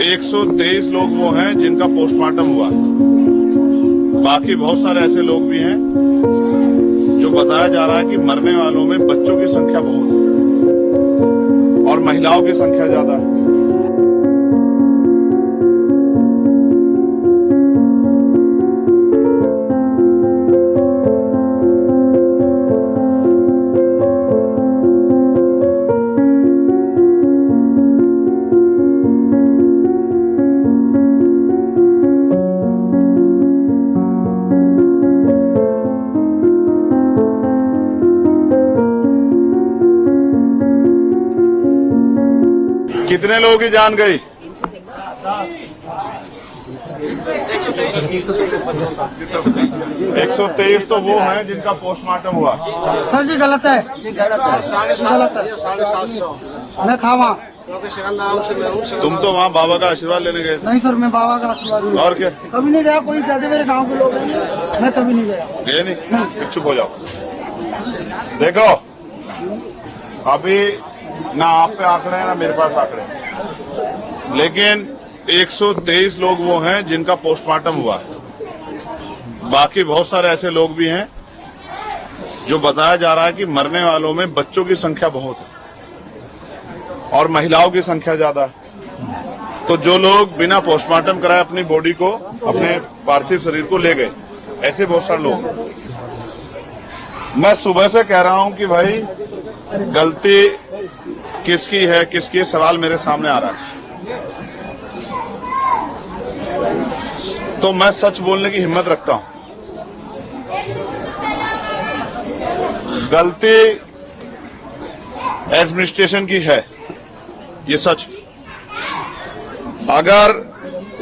123 लोग वो हैं जिनका पोस्टमार्टम हुआ। बाकी बहुत सारे ऐसे लोग भी हैं जो बताया जा रहा है कि मरने वालों में बच्चों की संख्या बहुत है और महिलाओं की संख्या ज्यादा है। कितने लोगों की जान गई? 123 तो वो हैं जिनका पोस्टमार्टम हुआ। सर जी गलत है, गलत है। 750 मैं था वहाँ। तुम तो वहाँ बाबा का आशीर्वाद लेने गए? नहीं सर, मैं बाबा का आशीर्वाद और क्या? कभी नहीं गया। कोई कहते मेरे गांव के लोग हैं, मैं कभी नहीं गया। गए नहीं? चुप हो जाओ। देखो अभी ना आप पे आंकड़े हैं ना मेरे पास आंकड़े हैं, लेकिन 123 लोग वो हैं जिनका पोस्टमार्टम हुआ। बाकी बहुत सारे ऐसे लोग भी हैं जो बताया जा रहा है कि मरने वालों में बच्चों की संख्या बहुत है और महिलाओं की संख्या ज्यादा है। तो जो लोग बिना पोस्टमार्टम कराए अपनी बॉडी को, अपने पार्थिव शरीर को ले गए, ऐसे बहुत सारे लोग। मैं सुबह से कह रहा हूं कि भाई गलती किसकी है, किसकी सवाल मेरे सामने आ रहा है। तो मैं सच बोलने की हिम्मत रखता हूं। गलती एडमिनिस्ट्रेशन की है, ये सच। अगर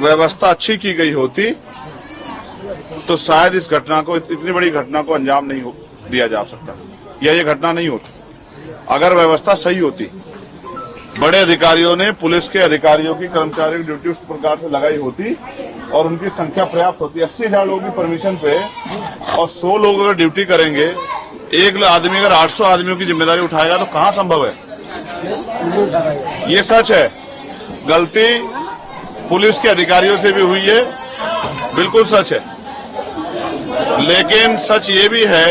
व्यवस्था अच्छी की गई होती तो शायद इस घटना को, इतनी बड़ी घटना को अंजाम नहीं दिया जा सकता, या ये घटना नहीं होती। अगर व्यवस्था सही होती, बड़े अधिकारियों ने, पुलिस के अधिकारियों की, कर्मचारियों की ड्यूटी उस प्रकार से लगाई होती और उनकी संख्या पर्याप्त होती। 80,000 लोगों की परमिशन पे और 100 लोग अगर ड्यूटी करेंगे, एक आदमी अगर 800 आदमियों की जिम्मेदारी उठाएगा तो कहां संभव है? ये सच है। गलती पुलिस के अधिकारियों से भी हुई है, बिल्कुल सच है। लेकिन सच ये भी है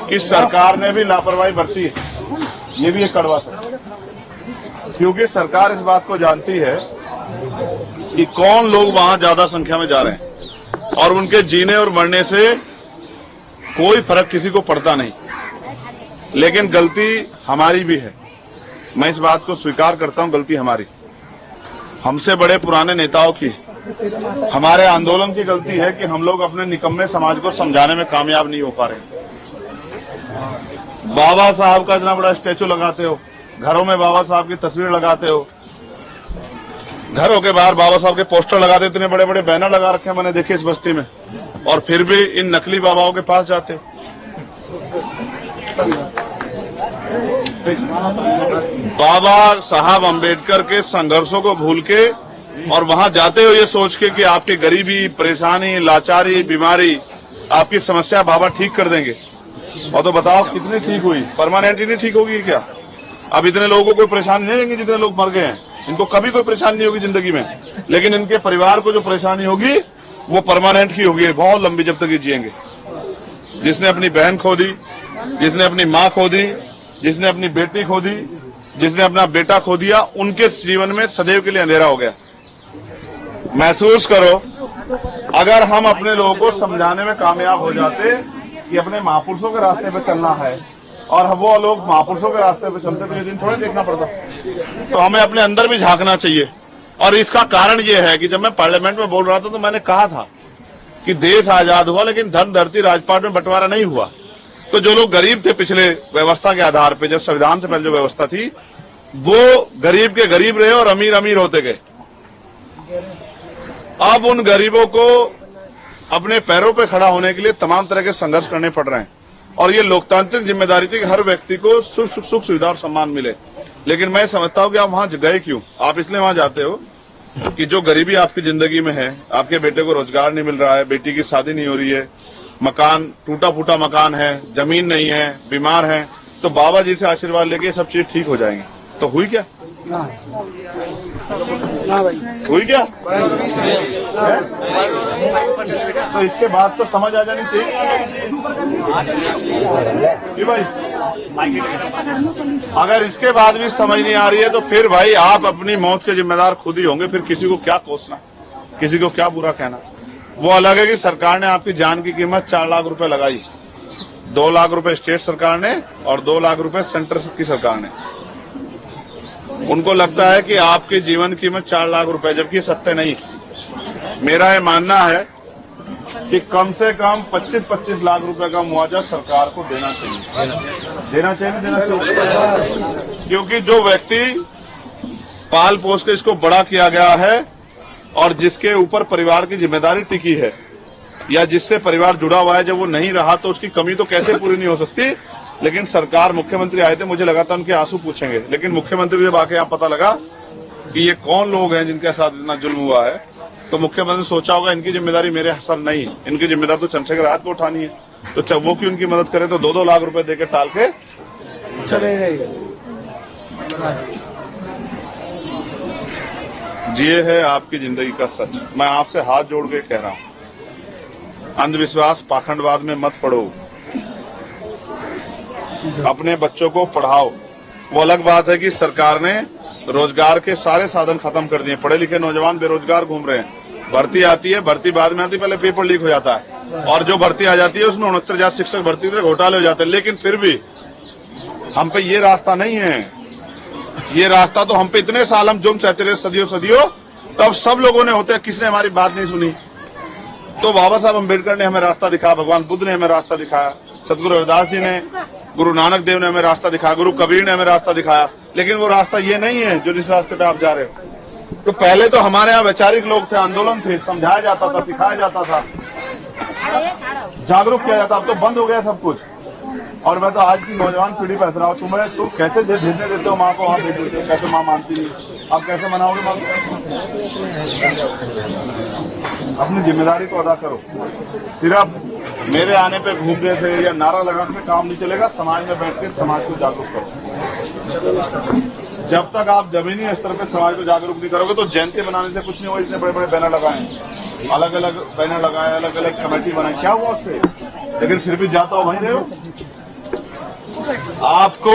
कि सरकार ने भी लापरवाही बरती है, ये भी एक कड़वा सच। क्योंकि सरकार इस बात को जानती है कि कौन लोग वहां ज्यादा संख्या में जा रहे हैं और उनके जीने और मरने से कोई फर्क किसी को पड़ता नहीं। लेकिन गलती हमारी भी है, मैं इस बात को स्वीकार करता हूं। गलती हमारी, हमसे बड़े पुराने नेताओं की, हमारे आंदोलन की गलती है कि हम लोग अपने निकम्मे समाज को समझाने में कामयाब नहीं हो पा रहे। बाबा साहब का इतना बड़ा स्टैचू लगाते हो, घरों में बाबा साहब की तस्वीर लगाते हो, घरों के बाहर बाबा साहब के पोस्टर लगाते हो, इतने बड़े बड़े बैनर लगा रखे हैं मैंने देखे इस बस्ती में, और फिर भी इन नकली बाबाओं के पास जाते हो। बाबा साहब अंबेडकर के संघर्षों को भूल के और वहां जाते हो ये सोच के कि आपकी गरीबी, परेशानी, लाचारी, बीमारी, आपकी समस्या बाबा ठीक कर देंगे। और तो बताओ कितनी ठीक हुई? परमानेंटली नहीं ठीक होगी क्या? अब इतने लोगों को कोई परेशानी नहीं होगी जितने लोग मर गए हैं। इनको कभी कोई परेशानी नहीं होगी जिंदगी में, लेकिन इनके परिवार को जो परेशानी होगी वो परमानेंट की होगी, बहुत लंबी, जब तक ये जिएंगे। जिसने अपनी बहन खो दी, जिसने अपनी माँ खो दी, जिसने अपनी बेटी खो दी, जिसने अपना बेटा खो दिया, उनके जीवन में सदैव के लिए अंधेरा हो गया। महसूस करो, अगर हम अपने लोगों को समझाने में कामयाब हो जाते कि अपने महापुरुषों के रास्ते पे चलना है और वो लोग महापुरुषों के रास्ते पे चलते तो ये दिन थोड़े देखना पड़ता। तो हमें अपने अंदर भी झांकना चाहिए। और इसका कारण ये है कि जब मैं पार्लियामेंट में बोल रहा था तो मैंने कहा था कि देश आजाद हुआ लेकिन धन धरती राजपाट में बंटवारा नहीं हुआ। तो जो लोग गरीब थे पिछले व्यवस्था के आधार पे, जब संविधान से पहले जो व्यवस्था थी, वो गरीब के गरीब रहे और अमीर अमीर होते गए। अब उन गरीबों को अपने पैरों पे खड़ा होने के लिए तमाम तरह के संघर्ष करने पड़ रहे हैं और ये लोकतांत्रिक जिम्मेदारी थी कि हर व्यक्ति को सुख सुविधा और सम्मान मिले। लेकिन मैं समझता हूं कि आप वहां गए क्यों? आप इसलिए वहां जाते हो कि जो गरीबी आपकी जिंदगी में है, आपके बेटे को रोजगार नहीं मिल रहा है, बेटी की शादी नहीं हो रही है, मकान टूटा फूटा मकान है, जमीन नहीं है, बीमार है, तो बाबा जी से आशीर्वाद लेके ये सब चीज ठीक हो जाएंगी। तो हुई क्या? हाँ भाई हुई क्या? तो इसके बाद तो समझ आ जानी चाहिए कि भाई अगर इसके बाद भी समझ नहीं आ रही है तो फिर भाई आप अपनी मौत के जिम्मेदार खुद ही होंगे। फिर किसी को क्या कोसना, किसी को क्या बुरा कहना। वो अलग है कि सरकार ने आपकी जान की कीमत 4 लाख रुपए लगाई, 2 लाख रुपए स्टेट सरकार ने और 2 लाख रुपए सेंटर की सरकार ने। उनको लगता है कि आपके जीवन की कीमत 4 लाख रुपए, जबकि सत्य नहीं। मेरा ये मानना है कि कम से कम 25-25 लाख रुपए का मुआवजा सरकार को देना चाहिए। क्योंकि जो व्यक्ति पाल पोस के इसको बड़ा किया गया है और जिसके ऊपर परिवार की जिम्मेदारी टिकी है या जिससे परिवार जुड़ा हुआ है, जब वो नहीं रहा तो उसकी कमी तो कैसे पूरी नहीं हो सकती। लेकिन सरकार, मुख्यमंत्री आए थे, मुझे लगा था उनके आंसू पूछेंगे, लेकिन मुख्यमंत्री जब आके यहाँ पता लगा कि ये कौन लोग हैं जिनके साथ इतना जुल्म हुआ है, तो मुख्यमंत्री सोचा होगा इनकी जिम्मेदारी मेरे सर नहीं, इनकी जिम्मेदारी तो चंद्रशेखर आजाद को उठानी है। तो वो क्यों उनकी मदद करे, तो 2-2 लाख रुपए देकर टाल के चले गए। ये है आपकी जिंदगी का सच। मैं आपसे हाथ जोड़ के कह रहा हूं, अंधविश्वास पाखंडवाद में मत पड़ो, अपने बच्चों को पढ़ाओ। वो अलग बात है कि सरकार ने रोजगार के सारे साधन खत्म कर दिए, पढ़े लिखे नौजवान बेरोजगार घूम रहे हैं। भर्ती आती है, भर्ती बाद में आती है, पहले पेपर लीक हो जाता है और जो भर्ती आ जाती है उसमें 69,000 शिक्षक भर्ती में घोटाले हो जाते हैं। लेकिन फिर भी हम पे ये रास्ता नहीं है, ये रास्ता तो हम पे इतने साल हम जुर्म सहते रहे सदियों, तब सब लोगों ने होते, किसने हमारी बात नहीं सुनी। तो बाबा साहब अम्बेडकर ने हमें रास्ता दिखाया, भगवान बुद्ध ने हमें रास्ता दिखाया, सतगुरु रविदास जी ने, गुरु नानक देव ने हमें रास्ता दिखाया, गुरु कबीर ने हमें रास्ता दिखाया। लेकिन वो रास्ता ये नहीं है जो जिस रास्ते पे आप जा रहे हो। तो पहले तो हमारे यहाँ वैचारिक लोग थे, आंदोलन थे, समझाया जाता था, सिखाया जाता था, जागरूक किया जाता। अब तो बंद हो गया सब कुछ। और मैं तो आज की नौजवान पीढ़ी पे हंस रहा हूँ, तुम कैसे भेजने देते हो माँ को, वहाँ भेज देते हो, कैसे माँ मानती नहीं, आप कैसे मनाओगे माँ? अपनी जिम्मेदारी को अदा करो। सिर्फ मेरे आने पे घूमने से या नारा लगाने से काम नहीं चलेगा। समाज में बैठ के समाज को जागरूक करो। जब तक आप जमीनी स्तर पे समाज को जागरूक नहीं करोगे तो जयंती बनाने से कुछ नहीं होगा। इतने बड़े बड़े बैनर लगाए, अलग अलग बैनर लगाए, अलग अलग कमेटी बनाई, क्या हुआ उससे? लेकिन फिर भी जाता हो वहीं रहे हो। आपको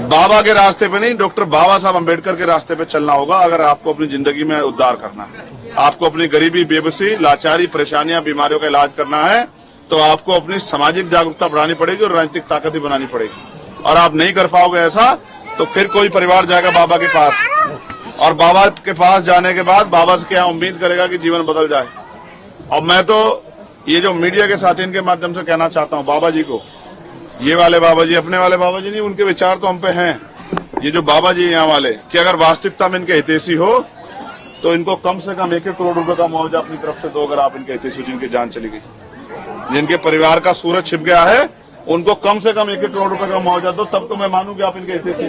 बाबा के रास्ते पे नहीं, डॉक्टर बाबा साहब अम्बेडकर के रास्ते पे चलना होगा। अगर आपको अपनी जिंदगी में उद्धार करना है, आपको अपनी गरीबी, बेबसी, लाचारी, परेशानियां, बीमारियों का इलाज करना है, तो आपको अपनी सामाजिक जागरूकता बढ़ानी पड़ेगी और राजनीतिक ताकत भी बनानी पड़ेगी। और आप नहीं कर पाओगे ऐसा तो फिर कोई परिवार जाएगा बाबा के पास, और बाबा के पास जाने के बाद बाबा से क्या उम्मीद करेगा कि जीवन बदल जाए। और मैं तो ये जो मीडिया के साथी, इनके माध्यम से कहना चाहता हूँ बाबा जी को, ये वाले बाबा जी, अपने वाले बाबा जी नहीं, उनके विचार तो हम पे हैं। ये जो बाबा जी यहाँ वाले, कि अगर वास्तविकता में इनके हितैषी हो तो इनको कम से कम 1-1 करोड़ रुपए का मुआवजा अपनी तरफ से दो। अगर आप इनके हितैषी, जिनकी जान चली गई, जिनके परिवार का सूरज छिप गया है, उनको कम से कम 1-1 करोड़ रुपए का मुआवजा दो, तब तो मैं मानूं कि आप इनके हितैषी,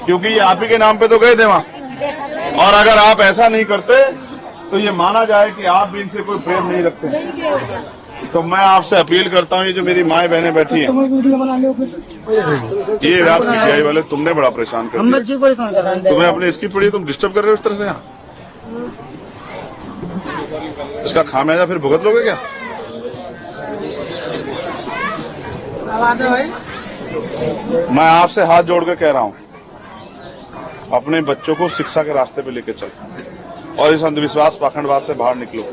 क्योंकि ये आप ही के नाम पे तो गए थे वहां। और अगर आप ऐसा नहीं करते तो ये माना जाए कि आप भी इनसे कोई प्रेम नहीं रखते। तो मैं आपसे अपील करता हूँ, ये जो मेरी माएं बहनें बैठी हैं, ये आप मीडिया वाले, तुमने बड़ा परेशान कर दिया। तुम्हें अपनी इसकी पड़ी, तुम डिस्टर्ब कर रहे हो इस तरह से यहाँ। इसका खामियाजा फिर भुगत लोगे क्या? मैं आपसे हाथ जोड़ के कह रहा हूँ, अपने बच्चों को शिक्षा के रास्ते पे लेके चलो और इस अंधविश्वास पाखंडवाद से बाहर निकलो।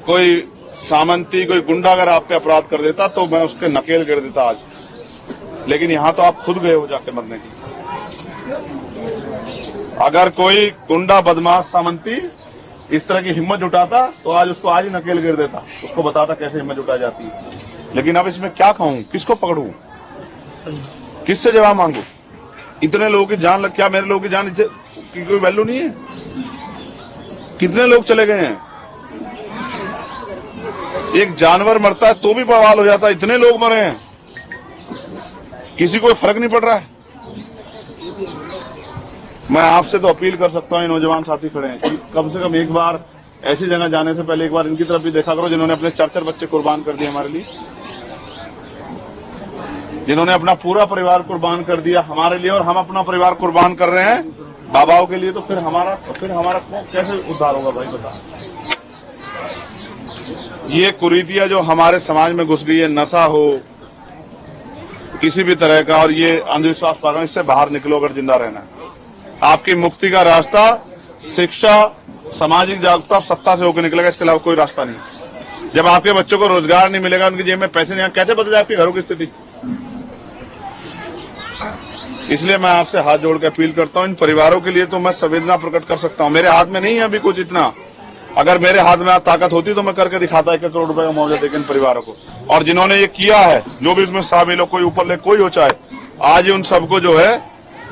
कोई सामंती, कोई गुंडा अगर आप पे अपराध कर देता तो मैं उसके नकेल गिर देता आज। लेकिन यहाँ तो आप खुद गए हो जाके मरने की। अगर कोई गुंडा, बदमाश, सामंती इस तरह की हिम्मत जुटाता तो आज उसको आज ही नकेल गिर देता, उसको बताता कैसे हिम्मत जुटाई जाती है। लेकिन अब इसमें क्या कहूं, किसको पकड़ूं, किससे जवाब मांगू? इतने लोगों की जान क्या मेरे लोगों की जान की कोई वैल्यू नहीं है? कितने लोग चले गए हैं? एक जानवर मरता है तो भी बवाल हो जाता है, इतने लोग मरे हैं, किसी को फर्क नहीं पड़ रहा है। मैं आपसे तो अपील कर सकता हूँ, ये नौजवान साथी खड़े हैं, कि कम से कम एक बार ऐसी जगह जाने से पहले एक बार इनकी तरफ भी देखा करो जिन्होंने अपने 4-4 बच्चे कुर्बान कर दिए हमारे लिए। जिन्होंने अपना पूरा परिवार कुर्बान कर दिया हमारे लिए, और हम अपना परिवार कुर्बान कर रहे हैं बाबाओं के लिए, तो फिर हमारा कैसे उद्धार होगा भाई बता। ये कुरीतियां जो हमारे समाज में घुस गई है, नशा हो किसी भी तरह का, और ये अंधविश्वास पागल, इससे बाहर निकलो अगर जिंदा रहना है। आपकी मुक्ति का रास्ता शिक्षा, सामाजिक जागरूकता, सत्ता से होकर निकलेगा, इसके अलावा कोई रास्ता नहीं। जब आपके बच्चों को रोजगार नहीं मिलेगा, उनकी जेब में पैसे नहीं, कैसे बदल जाए आपके घरों की स्थिति। इसलिए मैं आपसे हाथ जोड़ के अपील करता हूं, इन परिवारों के लिए तो मैं संवेदना प्रकट कर सकता हूं। मेरे हाथ में नहीं है अभी कुछ इतना, अगर मेरे हाथ में ताकत होती तो मैं करके दिखाता 1 करोड़ रुपए का मुआवजा देकर इन परिवारों को। और जिन्होंने ये किया है, जो भी इसमें शामिल हो, कोई ऊपर ले कोई हो चाहे, आज ही उन सबको जो है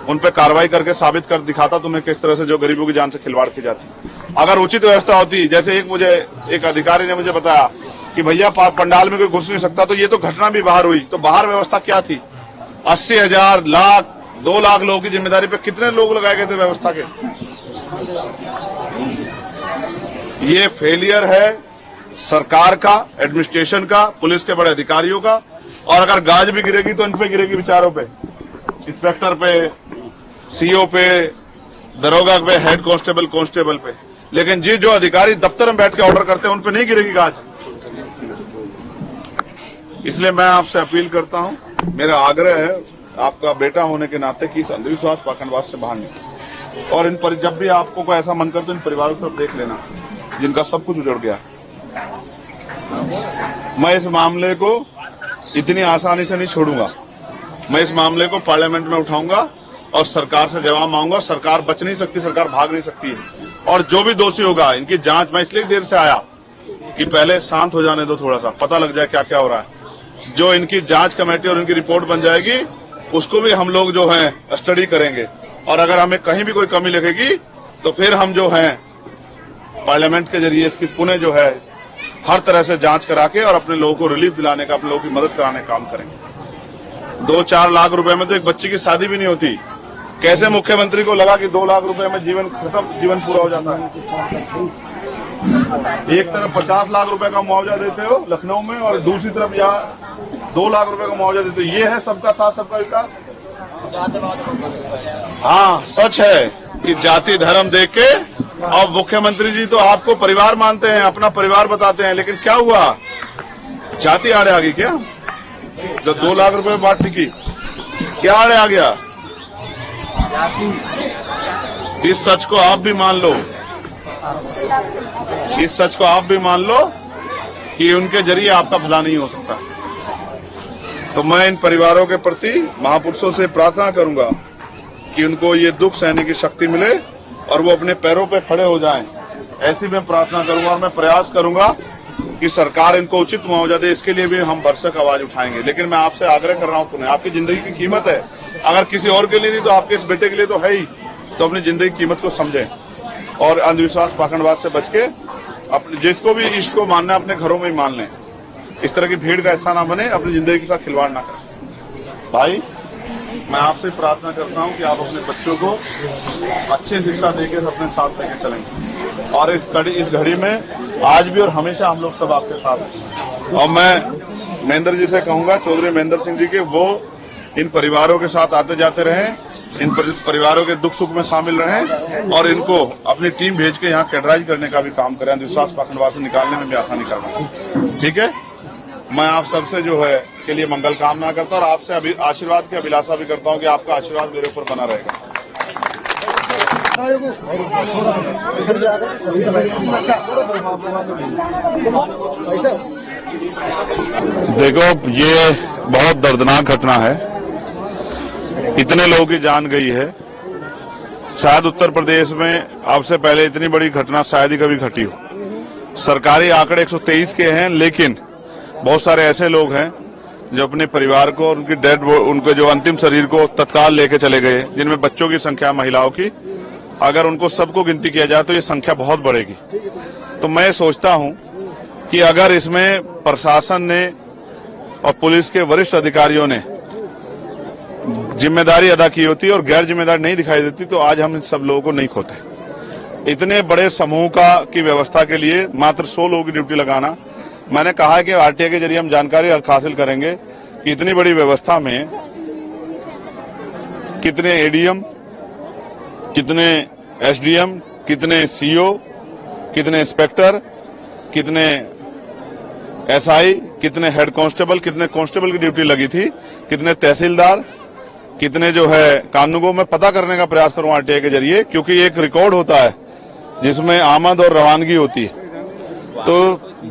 उन पे कार्रवाई करके साबित कर दिखाता तुम्हें किस तरह से जो गरीबों की जान से खिलवाड़ की जाती। अगर उचित व्यवस्था होती, जैसे एक अधिकारी ने मुझे बताया कि भैया पंडाल में कोई घुस नहीं सकता, तो ये तो घटना भी बाहर हुई, तो बाहर व्यवस्था क्या थी। 80,000 लाख 2 लाख लोगों की जिम्मेदारी पे कितने लोग लगाए गए थे व्यवस्था के। ये फेलियर है सरकार का, एडमिनिस्ट्रेशन का, पुलिस के बड़े अधिकारियों का। और अगर गाज भी गिरेगी तो इन पे गिरेगी, विचारों पे, इंस्पेक्टर पे, सीओ पे, दरोगा पे, हेड कांस्टेबल पे। लेकिन जो अधिकारी दफ्तर में बैठ के ऑर्डर करते हैं उन पे नहीं गिरेगी गाज। इसलिए मैं आपसे अपील करता हूं, मेरा आग्रह है आपका बेटा होने के नाते कि इस अंधविश्वास पाखंडवाद से बाहर निकले। और जब भी आपको कोई ऐसा मन करे तो इन परिवारों को देख लेना जिनका सब कुछ उजड़ गया। मैं इस मामले को इतनी आसानी से नहीं छोड़ूंगा। मैं इस मामले को पार्लियामेंट में उठाऊंगा और सरकार से जवाब मांगूंगा। सरकार बच नहीं सकती, सरकार भाग नहीं सकती है। और जो भी दोषी होगा, इनकी जांच, मैं इसलिए देर से आया कि पहले शांत हो जाने दो, थोड़ा सा पता लग जाए क्या क्या हो रहा है। जो इनकी जांच कमेटी और इनकी रिपोर्ट बन जाएगी, उसको भी हम लोग जो है स्टडी करेंगे। और अगर हमें कहीं भी कोई कमी लगेगी तो फिर हम जो है पार्लियामेंट के जरिए इसकी पुनः जो है हर तरह से जांच करा के और अपने लोगों को रिलीफ दिलाने का, अपने लोगों की मदद कराने का काम करेंगे। 2-4 लाख रुपए में तो एक बच्ची की शादी भी नहीं होती। कैसे मुख्यमंत्री को लगा कि 2 लाख रुपए में जीवन खत्म, जीवन पूरा हो जाता है। एक तरफ 50 लाख रुपए का मुआवजा देते हो लखनऊ में, और दूसरी तरफ यहाँ 2 लाख रुपए का मुआवजा देते हो। ये है सबका साथ सबका विकास। हाँ, सच है कि जाति धर्म देख के, और मुख्यमंत्री जी तो आपको परिवार मानते हैं, अपना परिवार बताते हैं, लेकिन क्या हुआ, जाति आड़े आ गई क्या। जो 2 लाख रुपए बांटने की क्या आड़े आ गया। इस सच को आप भी मान लो, इस सच को आप भी मान लो कि उनके जरिए आपका भला नहीं हो सकता। तो मैं इन परिवारों के प्रति महापुरुषों से प्रार्थना करूंगा कि उनको ये दुख सहने की शक्ति मिले और वो अपने पैरों पे खड़े हो जाएं। ऐसी मैं प्रार्थना करूंगा और मैं प्रयास करूंगा कि सरकार इनको उचित मुआवजा दे। इसके लिए भी हम भरसक आवाज उठाएंगे। लेकिन मैं आपसे आग्रह कर रहा हूं, पुनः आपकी जिंदगी की कीमत है। अगर किसी और के लिए नहीं तो आपके इस बेटे के लिए तो है ही। तो अपनी जिंदगी की कीमत को समझें और अंधविश्वास पाखंडवाद से बच के अपने जिसको भी इष्ट को मानना है अपने घरों में ही मान लें। इस तरह की भीड़ का हिस्सा ना बने, अपनी जिंदगी के साथ खिलवाड़ ना करें। भाई, मैं आपसे प्रार्थना करता हूं कि आप अपने बच्चों को अच्छी शिक्षा देकर अपने साथ लेके चलेंगे। और इस घड़ी में आज भी और हमेशा हम लोग सब आपके साथ हैं। और मैं महेंद्र जी से कहूंगा, चौधरी महेंद्र सिंह जी के, वो इन परिवारों के साथ आते जाते रहें, इन परिवारों के दुख सुख में शामिल रहें और इनको अपनी टीम भेज के यहाँ कैडराइज करने का भी काम करें, अंधविश्वास पाखंडवाद से निकालने में भी आसानी करना। ठीक है, मैं आप सबसे जो है के लिए मंगल कामना करता हूँ और आपसे आशीर्वाद की अभिलाषा भी करता हूँ कि आपका आशीर्वाद मेरे ऊपर बना रहेगा। देखो, ये बहुत दर्दनाक घटना है। इतने लोगों की जान गई है। शायद उत्तर प्रदेश में आपसे पहले इतनी बड़ी घटना शायद ही कभी घटी हो। सरकारी आंकड़े 123 के हैं, लेकिन बहुत सारे ऐसे लोग हैं जो अपने परिवार को, उनकी उनके जो अंतिम शरीर को तत्काल लेके चले गए, जिनमें बच्चों की संख्या, महिलाओं की। अगर उनको सबको गिनती किया जाए तो ये संख्या बहुत बढ़ेगी। तो मैं सोचता हूं कि अगर इसमें प्रशासन ने और पुलिस के वरिष्ठ अधिकारियों ने जिम्मेदारी अदा की होती और गैर जिम्मेदारी नहीं दिखाई देती तो आज हम इन सब लोगों को नहीं खोते। इतने बड़े समूह की व्यवस्था के लिए मात्र 100 लोगों की ड्यूटी लगाना। मैंने कहा कि आरटीआई के जरिए हम जानकारी हासिल करेंगे कि इतनी बड़ी व्यवस्था में कितने एडीएम, कितने एसडीएम, कितने सीओ, कितने इंस्पेक्टर, कितने एसआई, कितने हेड कांस्टेबल, कितने कांस्टेबल की ड्यूटी लगी थी, कितने तहसीलदार, कितने जो है कानूनगो में पता करने का प्रयास करूं आरटीआई के जरिए, क्योंकि एक रिकॉर्ड होता है जिसमें आमद और रवानगी होती है। तो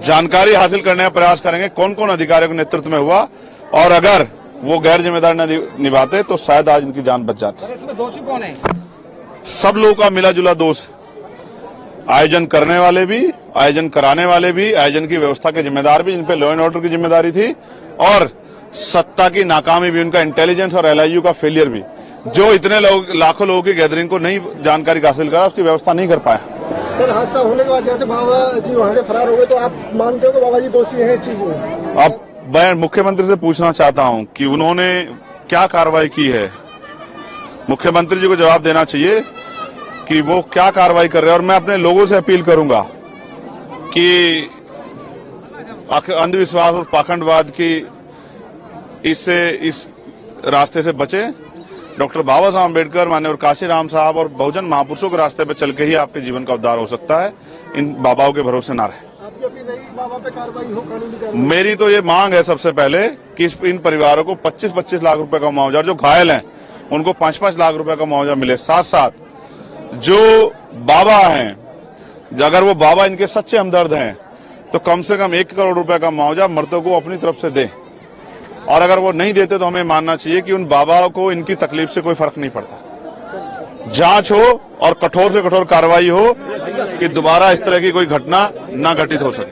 जानकारी हासिल करने का प्रयास करेंगे कौन कौन अधिकारियों के नेतृत्व में हुआ, और अगर वो गैर जिम्मेदार निभाते तो शायद आज इनकी जान बच जाती। सर इसमें दोषी कौन है? सब लोगों का मिला जुला दोष है। आयोजन करने वाले भी, आयोजन कराने वाले भी, आयोजन की व्यवस्था के जिम्मेदार भी, जिन पे लॉ एंड ऑर्डर की जिम्मेदारी थी, और सत्ता की नाकामी भी, उनका इंटेलिजेंस और एलआईयू का फेलियर भी, जो इतने लोग, लाखों लोगों की गैदरिंग को नहीं जानकारी हासिल करा, उसकी व्यवस्था नहीं कर पाया। सर हादसा होने के बाद जैसे बाबा जी वहाँ से फरार हो गए, तो आप मानते हो कि बाबा जी दोषी हैं इस चीज में? अब मैं मुख्यमंत्री से पूछना चाहता हूं कि उन्होंने क्या कार्रवाई की है। मुख्यमंत्री जी को जवाब देना चाहिए कि वो क्या कार्रवाई कर रहे हैं। और मैं अपने लोगों से अपील करूंगा कि अंधविश्वास और पाखंडवाद की इस रास्ते से बचे। डॉक्टर बाबा साहब अम्बेडकर, माननीय काशीराम साहब और बहुजन महापुरुषों के रास्ते पे चल के ही आपके जीवन का उद्धार हो सकता है। इन बाबाओं के भरोसे ना रहे। आपकी अपनी नई बाबा पे कार्रवाई हो, कानूनी कार्रवाई? मेरी तो ये मांग है सबसे पहले कि इन परिवारों को 25-25 लाख रुपए का मुआवजा, जो घायल हैं उनको 5-5 लाख रुपए का मुआवजा मिले। साथ साथ जो बाबा हैं, अगर वो बाबा इनके सच्चे हमदर्द हैं तो कम से कम 1 करोड़ रुपए का मुआवजा मर्दों को अपनी तरफ से दें। और अगर वो नहीं देते तो हमें मानना चाहिए कि उन बाबाओं को इनकी तकलीफ से कोई फर्क नहीं पड़ता। जांच हो और कठोर से कठोर कार्रवाई हो कि दोबारा इस तरह की कोई घटना ना घटित हो सके।